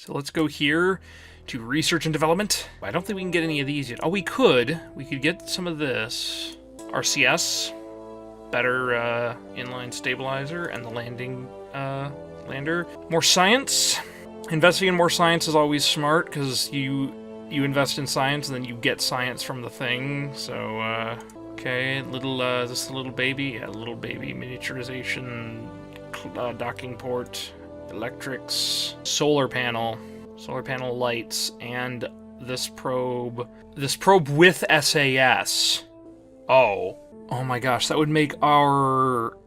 So let's go here to research and development. I don't think we can get any of these yet. Oh, we could. We could get some of this. RCS. Better inline stabilizer and the landing lander. More science. Investing in more science is always smart because you invest in science and then you get science from the thing. So okay, is this a little baby? Yeah, little baby miniaturization, docking port, electrics, solar panel lights, and this probe with SAS. Oh my gosh, that would make our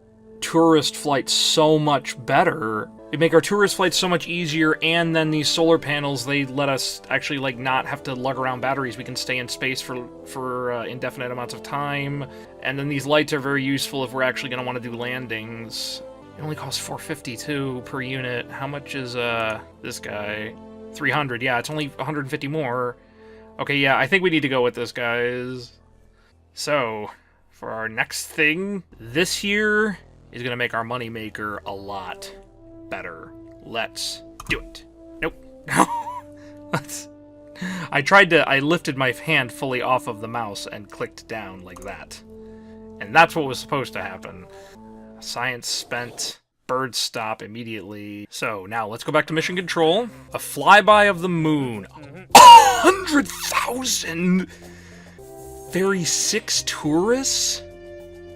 tourist flights so much better. It'd make our tourist flights so much easier, and then these solar panels, they let us actually, like, not have to lug around batteries. We can stay in space for indefinite amounts of time, and then these lights are very useful if we're actually going to want to do landings. It only costs $452 per unit. How much is this guy? 300. Yeah, it's only 150 more. Okay, yeah, I think we need to go with this, guys. So, for our next thing, this here is going to make our moneymaker a lot better. Let's do it. Nope. I lifted my hand fully off of the mouse and clicked down like that. And that's what was supposed to happen. Science spent. Birds stop immediately. So, now let's go back to mission control. A flyby of the moon. 100,000! Very 6 tourists?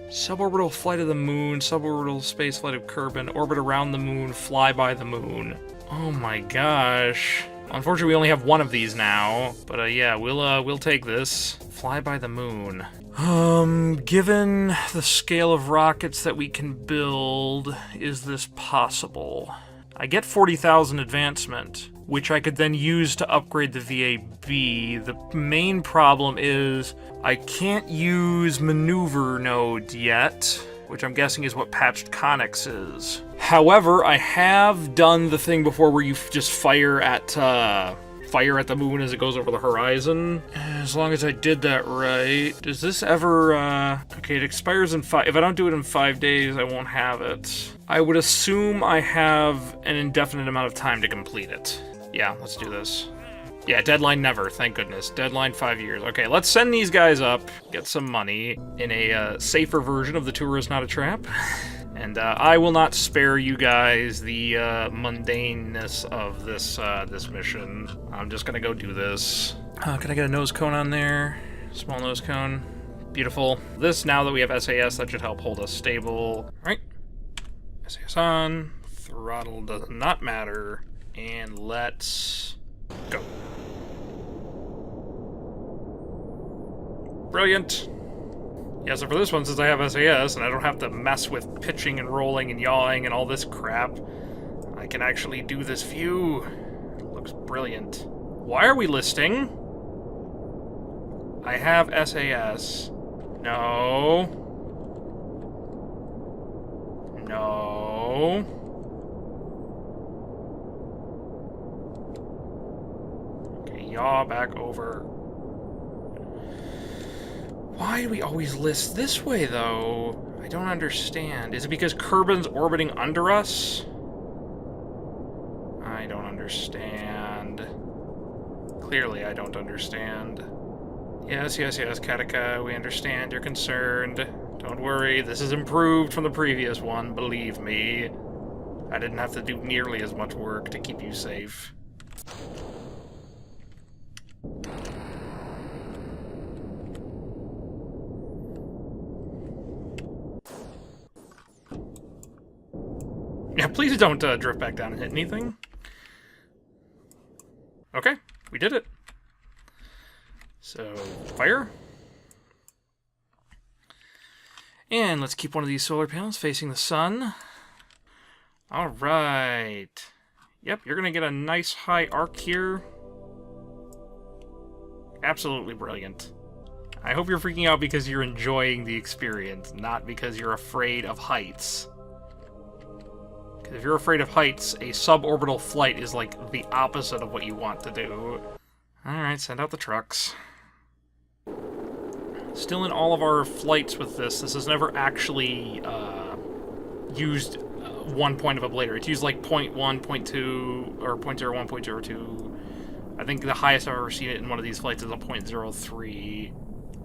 Suborbital flight of the moon, suborbital space flight of Kerbin, orbit around the moon, fly by the moon. Oh my gosh. Unfortunately, we only have one of these now, but yeah, we'll take this. Fly by the moon. Given the scale of rockets that we can build, is this possible? I get 40,000 advancement, which I could then use to upgrade the VAB. The main problem is I can't use maneuver node yet, which I'm guessing is what patched Connix is. However, I have done the thing before where you just fire at the moon as it goes over the horizon. As long as I did that right. Does this ever, okay, it expires in 5, if I don't do it in 5 days, I won't have it. I would assume I have an indefinite amount of time to complete it. Yeah, let's do this. Yeah, deadline never, thank goodness. Deadline 5 years. Okay, let's send these guys up, get some money in a safer version of The Tour Is Not a Trap. And I will not spare you guys the mundaneness of this mission. I'm just gonna go do this. Can I get a nose cone on there? Small nose cone. Beautiful. This, now that we have SAS, that should help hold us stable. Alright. SAS on. Throttle does not matter. And let's go. Brilliant. Yeah, so for this one, since I have SAS and I don't have to mess with pitching and rolling and yawing and all this crap, I can actually do this view. It looks brilliant. Why are we listing? I have SAS. No. No. Okay, yaw back over. Why do we always list this way, though? I don't understand. Is it because Kerbin's orbiting under us? I don't understand. Clearly, I don't understand. Yes, Katika, we understand you're concerned. Don't worry, this is improved from the previous one, believe me. I didn't have to do nearly as much work to keep you safe. Yeah, please don't drift back down and hit anything. Okay, we did it. So, fire. And let's keep one of these solar panels facing the sun. Alright. Yep, you're going to get a nice high arc here. Absolutely brilliant. I hope you're freaking out because you're enjoying the experience, not because you're afraid of heights. If you're afraid of heights, a suborbital flight is like the opposite of what you want to do. Alright, send out the trucks. Still in all of our flights with this has never actually used 1 point of ablator. It's used like 0.1, 0.2, or 0.01, 0.02. I think the highest I've ever seen it in one of these flights is a 0.03.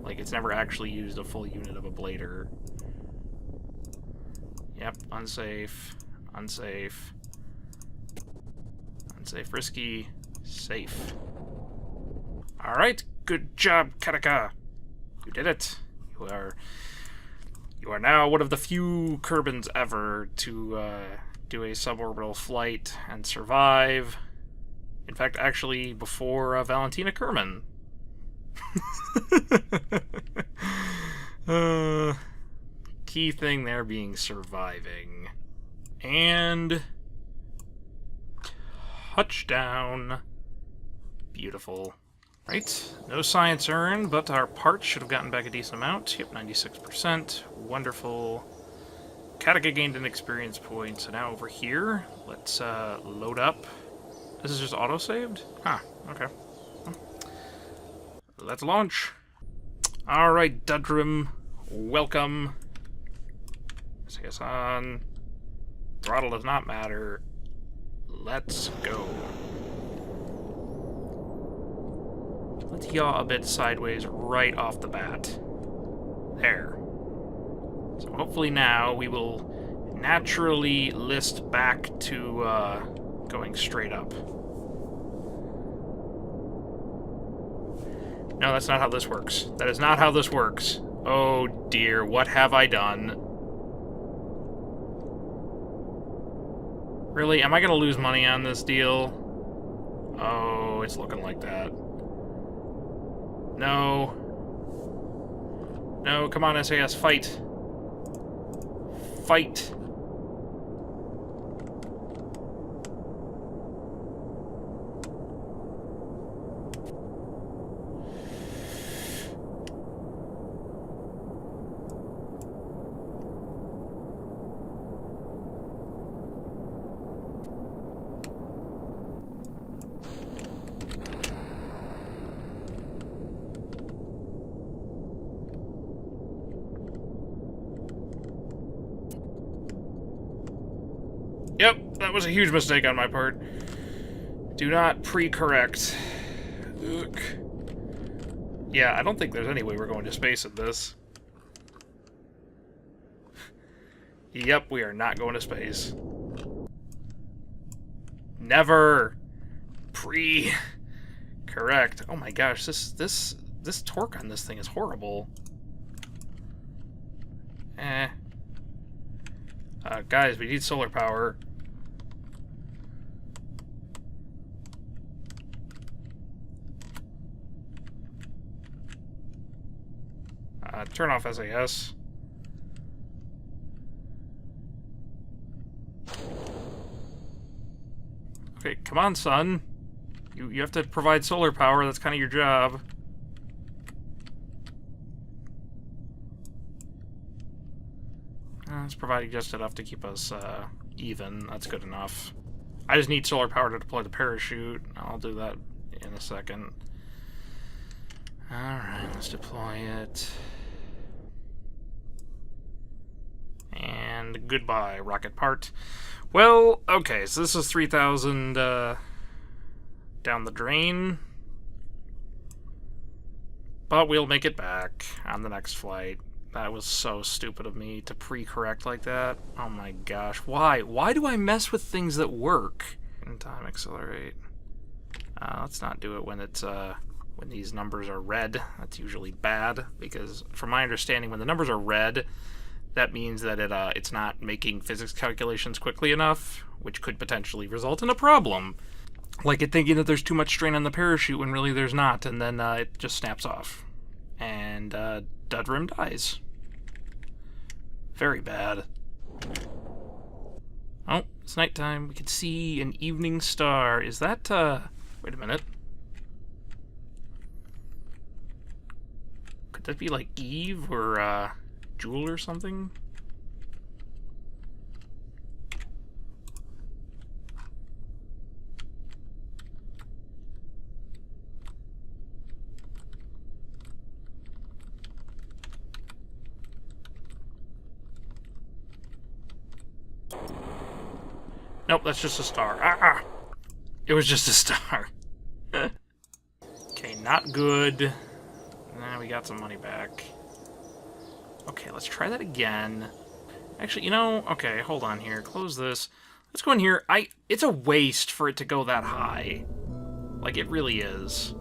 Like, it's never actually used a full unit of ablator. Yep, unsafe, unsafe, unsafe, risky, safe. Alright, good job, Kataka. You did it. You are now one of the few Kerbins ever to do a suborbital flight and survive. In fact, actually, before Valentina Kerman. Key thing there being surviving. And touchdown. Beautiful. Right, no science earned, but our parts should have gotten back a decent amount. Yep, 96%. Wonderful. Kataka gained an experience point, so now over here, let's load up. This is just auto-saved? Huh, okay. Let's launch. Alright, Dudrum, welcome. SAS on. Throttle does not matter. Let's go. Let's yaw a bit sideways right off the bat. There. So hopefully now we will naturally list back to going straight up. No, that's not how this works. That is not how this works. Oh dear, what have I done? Really? Am I going to lose money on this deal? Oh, it's looking like that. No. No, come on, SAS, fight. Fight. Yep, that was a huge mistake on my part. Do not pre-correct. Ugh. Yeah, I don't think there's any way we're going to space in this. Yep, we are not going to space. Never pre-correct. Oh my gosh, this torque on this thing is horrible. Guys, we need solar power. Turn off SAS. Okay, come on, son. You have to provide solar power. That's kind of your job. It's providing just enough to keep us even. That's good enough. I just need solar power to deploy the parachute. I'll do that in a second. Alright, let's deploy it. And goodbye, rocket part. Well, okay, so this is 3,000 down the drain. But we'll make it back on the next flight. That was so stupid of me to pre-correct like that. Oh my gosh, why? Why do I mess with things that work? In time, accelerate. Let's not do it when it's when these numbers are red. That's usually bad, because from my understanding, when the numbers are red, that means that it's not making physics calculations quickly enough, which could potentially result in a problem. Like it thinking that there's too much strain on the parachute when really there's not, and then it just snaps off. And Dudrim dies. Very bad. Oh, it's nighttime. We can see an evening star. Is that, wait a minute. Could that be like Eve or, Jewel or something? Nope, that's just a star. It was just a star. Okay, not good. Nah, we got some money back. Okay, let's try that again. Actually, you know, okay, hold on here. Close this. Let's go in here. It's a waste for it to go that high. Like, it really is.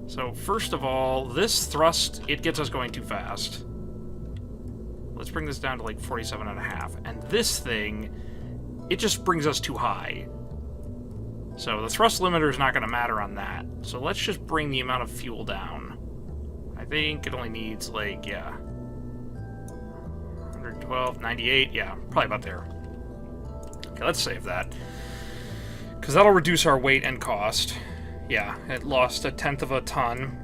So, first of all, this thrust, it gets us going too fast. Let's bring this down to, like, 47.5. And this thing, it just brings us too high. So, the thrust limiter is not going to matter on that. So, let's just bring the amount of fuel down. I think it only needs, like, yeah... 112, 98, yeah, probably about there. Okay, let's save that. Because that'll reduce our weight and cost. Yeah, it lost 1/10 of a ton.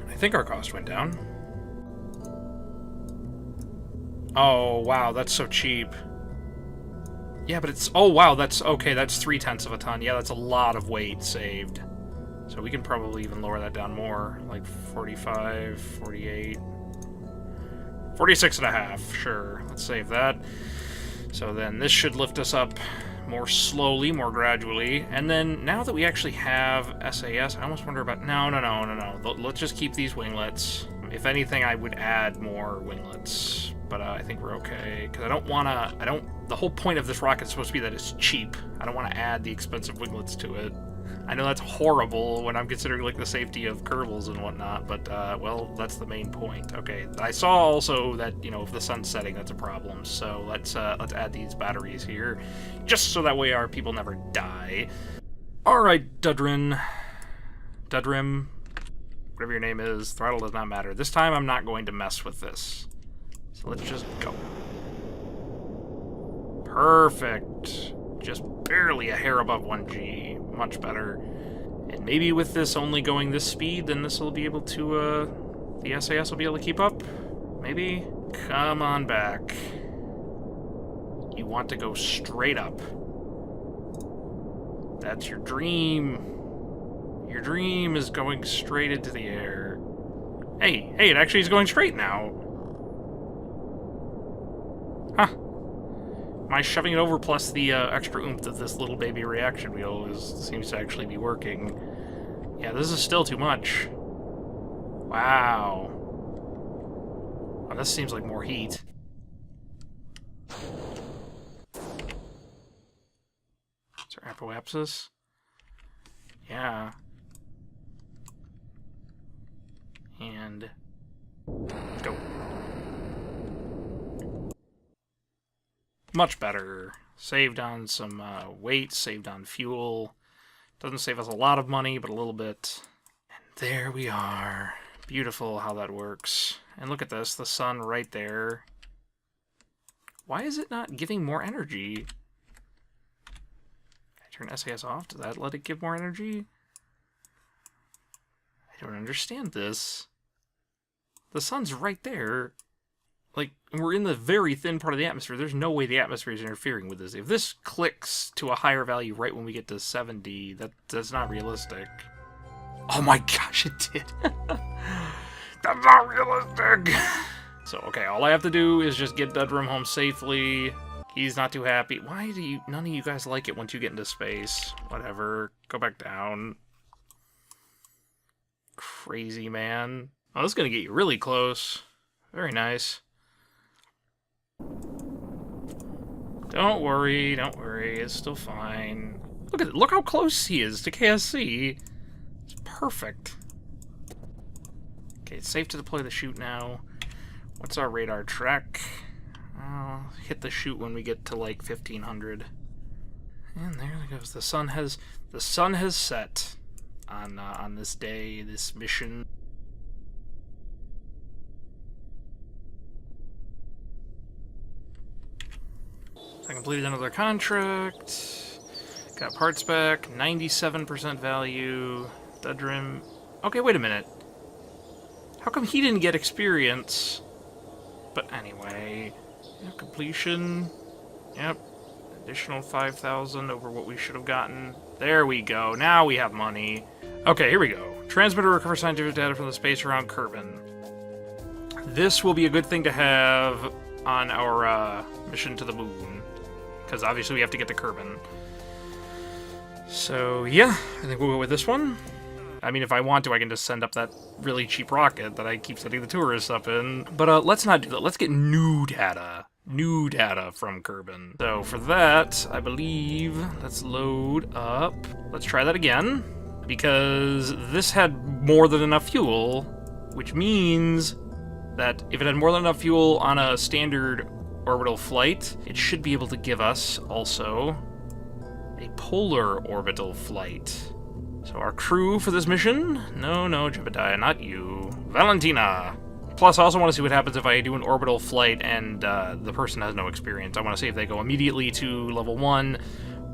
I think our cost went down. Oh, wow, that's so cheap. Yeah, but it's... Oh, wow, that's... Okay, that's 3/10 of a ton. Yeah, that's a lot of weight saved. So we can probably even lower that down more. Like 45, 48... 46.5, sure. Let's save that. So then this should lift us up more slowly, more gradually. And then now that we actually have SAS, I almost wonder about... No. Let's just keep these winglets. If anything, I would add more winglets. But I think we're okay. Because I don't want to... The whole point of this rocket is supposed to be that it's cheap. I don't want to add the expensive winglets to it. I know that's horrible when I'm considering, like, the safety of Kerbals and whatnot, but, well, that's the main point. Okay, I saw also that, you know, if the sun's setting, that's a problem, so let's add these batteries here, just so that way our people never die. Alright, Dudrim, whatever your name is, throttle does not matter. This time I'm not going to mess with this. So let's just go. Perfect. Just barely a hair above 1G. Much better. And maybe with this only going this speed, then this will be able to, the SAS will be able to keep up? Maybe? Come on back. You want to go straight up. That's your dream. Your dream is going straight into the air. Hey, it actually is going straight now. Huh. My shoving it over plus the extra oomph of this little baby reaction wheel seems to actually be working. Yeah, this is still too much. Wow. Oh, this seems like more heat. Is there apoapsis? Yeah. And... go. Much better. Saved on some weight, saved on fuel. Doesn't save us a lot of money, but a little bit. And there we are. Beautiful how that works. And look at this, the sun right there. Why is it not giving more energy? Can I turn SAS off? Does that let it give more energy? I don't understand this. The sun's right there. Like, we're in the very thin part of the atmosphere. There's no way the atmosphere is interfering with this. If this clicks to a higher value right when we get to 70, that's not realistic. Oh my gosh, it did. That's not realistic. So, okay, all I have to do is just get Dudrim home safely. He's not too happy. Why do none of you guys like it once you get into space? Whatever. Go back down. Crazy, man. Oh, this is gonna get you really close. Very nice. Don't worry, it's still fine. Look at it, look how close he is to KSC. It's perfect. Okay, it's safe to deploy the chute now. What's our radar track? I'll hit the chute when we get to like 1500. And there it goes. The sun has set on this day, this mission. I completed another contract. Got parts back. 97% value. Dudrim. Okay, wait a minute. How come he didn't get experience? But anyway. Yeah, completion. Yep. Additional 5,000 over what we should have gotten. There we go. Now we have money. Okay, here we go. Transmitter recover scientific data from the space around Kerbin. This will be a good thing to have on our mission to the moon. because obviously we have to get to Kerbin. So, yeah, I think we'll go with this one. I mean, if I want to, I can just send up that really cheap rocket that I keep sending the tourists up in. But let's not do that. Let's get new data. New data from Kerbin. So for that, I believe, let's load up. Let's try that again, because this had more than enough fuel, which means that if it had more than enough fuel on a standard orbital flight, it should be able to give us also a polar orbital flight. So our crew for this mission? No, Jebediah, not you. Valentina! Plus, I also want to see what happens if I do an orbital flight and the person has no experience. I want to see if they go immediately to level 1,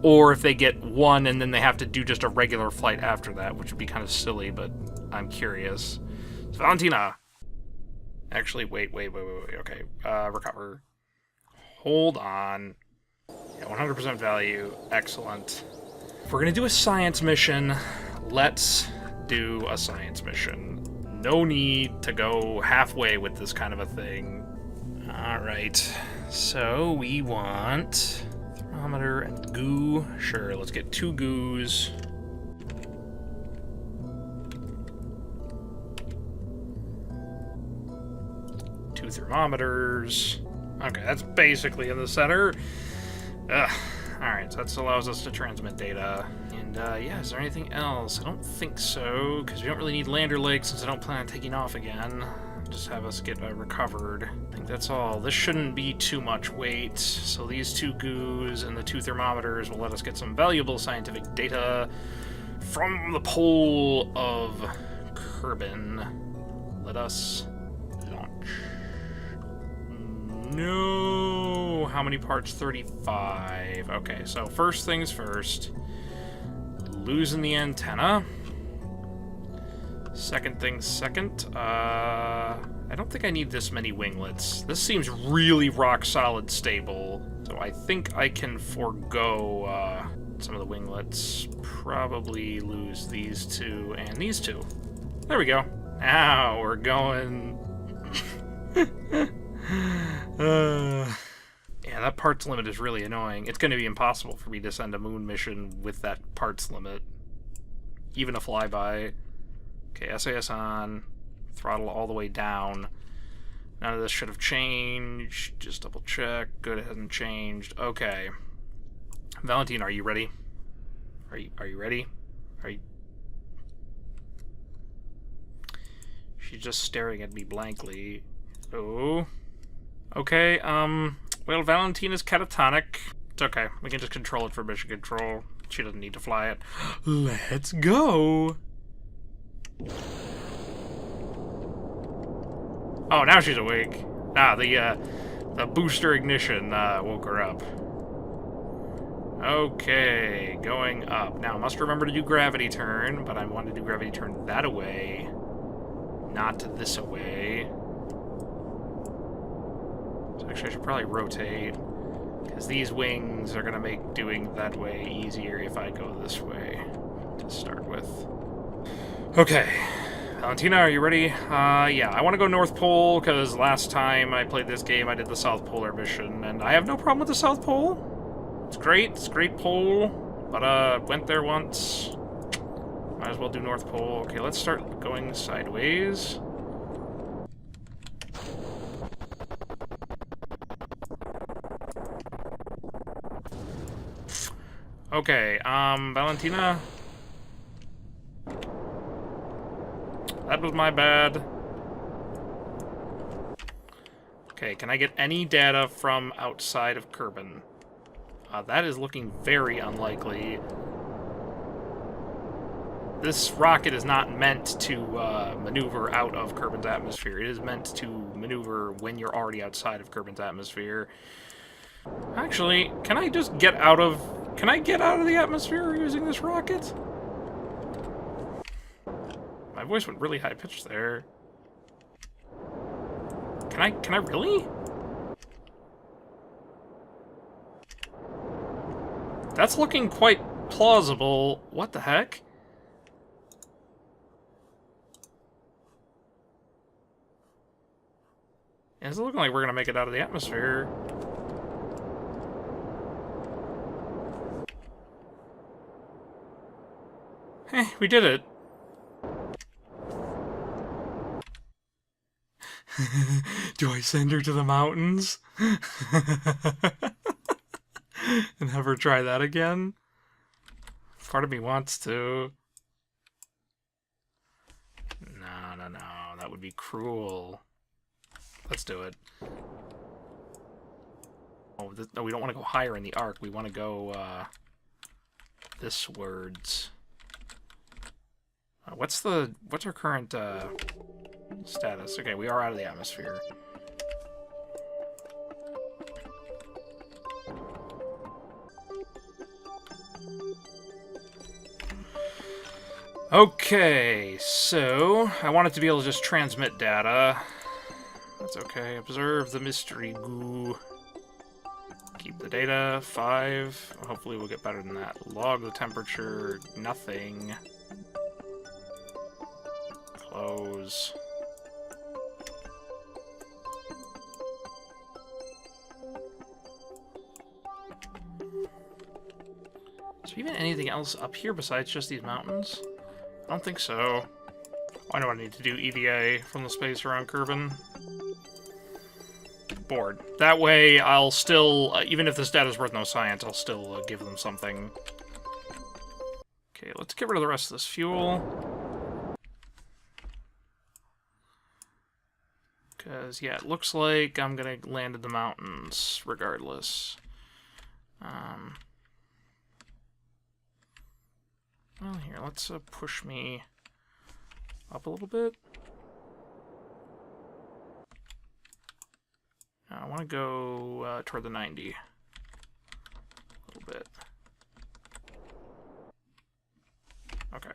or if they get 1 and then they have to do just a regular flight after that, which would be kind of silly, but I'm curious. So, Valentina! Actually, wait, okay. Recover. Hold on. Yeah, 100% value. Excellent. If we're gonna do a science mission, let's do a science mission. No need to go halfway with this kind of a thing. Alright, so we want thermometer and goo. Sure, let's get 2 goos. Two thermometers. Okay, that's basically in the center. Ugh. Alright, so that allows us to transmit data. And, yeah, is there anything else? I don't think so, because we don't really need lander legs since I don't plan on taking off again. Just have us get recovered. I think that's all. This shouldn't be too much weight. So these 2 goos and the 2 thermometers will let us get some valuable scientific data from the pole of Kerbin. Let us launch. No! How many parts? 35. Okay, so first things first. Losing the antenna. Second things second. I don't think I need this many winglets. This seems really rock-solid stable. So I think I can forego some of the winglets. Probably lose these 2 and these 2. There we go. Now we're going... Yeah, that parts limit is really annoying. It's going to be impossible for me to send a moon mission with that parts limit. Even a flyby. Okay, SAS on. Throttle all the way down. None of this should have changed. Just double check. Good, it hasn't changed. Okay. Valentine, are you ready? Are you ready? Are you... She's just staring at me blankly. Oh. Okay, well, Valentina's catatonic. It's okay. We can just control it for mission control. She doesn't need to fly it. Let's go! Oh, now she's awake. Ah, the booster ignition woke her up. Okay, going up. Now, I must remember to do gravity turn, but I want to do gravity turn that away, not this away. So actually, I should probably rotate, because these wings are going to make doing that way easier if I go this way to start with. Okay. Valentina, are you ready? Yeah, I want to go North Pole, because last time I played this game, I did the South Polar mission, and I have no problem with the South Pole. It's a great pole, but, went there once. Might as well do North Pole. Okay, let's start going sideways. Okay, Valentina? That was my bad. Okay, can I get any data from outside of Kerbin? That is looking very unlikely. This rocket is not meant to maneuver out of Kerbin's atmosphere. It is meant to maneuver when you're already outside of Kerbin's atmosphere. Actually, can I just get out of... Can I get out of the atmosphere using this rocket? My voice went really high-pitched there. Can I really? That's looking quite plausible. What the heck? It's looking like we're gonna make it out of the atmosphere. Hey, we did it. Do I send her to the mountains? And have her try that again? Part of me wants to. No, no, no. That would be cruel. Let's do it. Oh, no, we don't want to go higher in the arc. We want to go, this words. What's our current, status? Okay, we are out of the atmosphere. Okay, so I want it to be able to just transmit data. That's okay. Observe the mystery goo. Keep the data. 5. Hopefully we'll get better than that. Log the temperature. Nothing. Close. Is there even anything else up here besides just these mountains? I don't think so. Why do I need to do EVA from the space around Kerbin? Board. That way, I'll still, even if this data is worth no science, I'll still give them something. Okay, let's get rid of the rest of this fuel. Because, yeah, it looks like I'm gonna land in the mountains, regardless. Well, here, let's push me up a little bit. I want to go toward the 90. A little bit. Okay.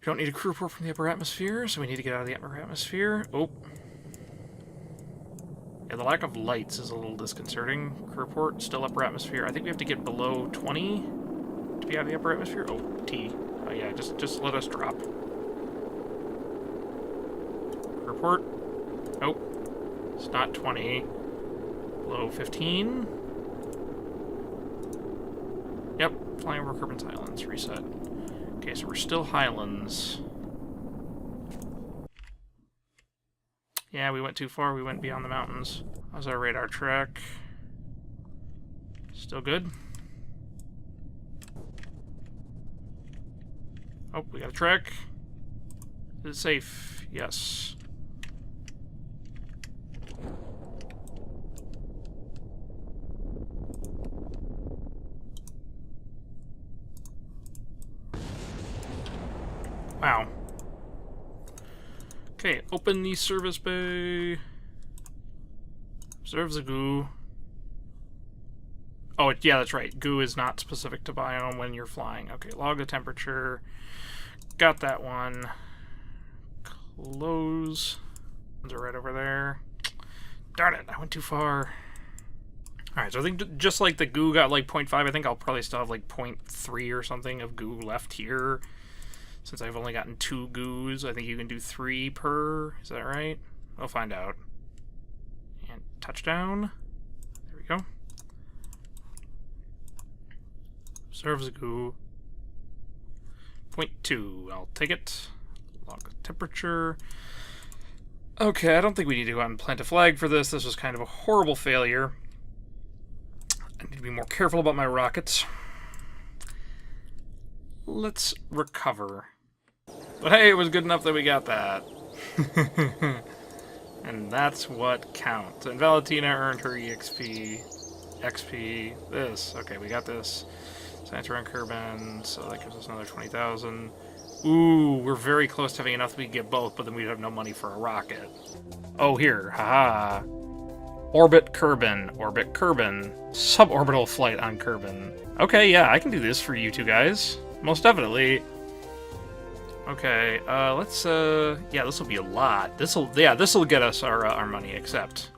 We don't need a crew report from the upper atmosphere, so we need to get out of the upper atmosphere. Oh. Yeah, the lack of lights is a little disconcerting. Crew report, still upper atmosphere. I think we have to get below 20 to be out of the upper atmosphere. Oh, T. Oh yeah, just let us drop. Report. Nope. It's not 20. Below 15. Yep, flying over Kerbin's Highlands. Reset. Okay, so we're still Highlands. Yeah, we went too far. We went beyond the mountains. How's our radar track? Still good? Oh, we got a track. Is it safe? Yes. Wow. Okay, open the service bay. Observe the goo. Oh, yeah, that's right. Goo is not specific to biome when you're flying. Okay, log the temperature. Got that one. Close. Ones are right over there. Darn it, I went too far. Alright, so I think just like the goo got like 0.5, I think I'll probably still have like 0.3 or something of goo left here. Since I've only gotten 2 goos, I think you can do 3 per. Is that right? We'll find out. And touchdown. There we go. Observes a goo. 0.2. I'll take it. Log the temperature. Okay, I don't think we need to go out and plant a flag for this. This was kind of a horrible failure. I need to be more careful about my rockets. Let's recover. But hey, it was good enough that we got that. And that's what counts. And Valentina earned her EXP. XP. This. Okay, we got this. Science around Kerbin, so that gives us another 20,000. Ooh, we're very close to having enough that we can get both, but then we'd have no money for a rocket. Oh, here. Haha. Orbit Kerbin. Orbit Kerbin. Suborbital flight on Kerbin. Okay, yeah, I can do this for you two guys. Most definitely. Okay, let's, yeah, this will be a lot. This'll get us our money, accept.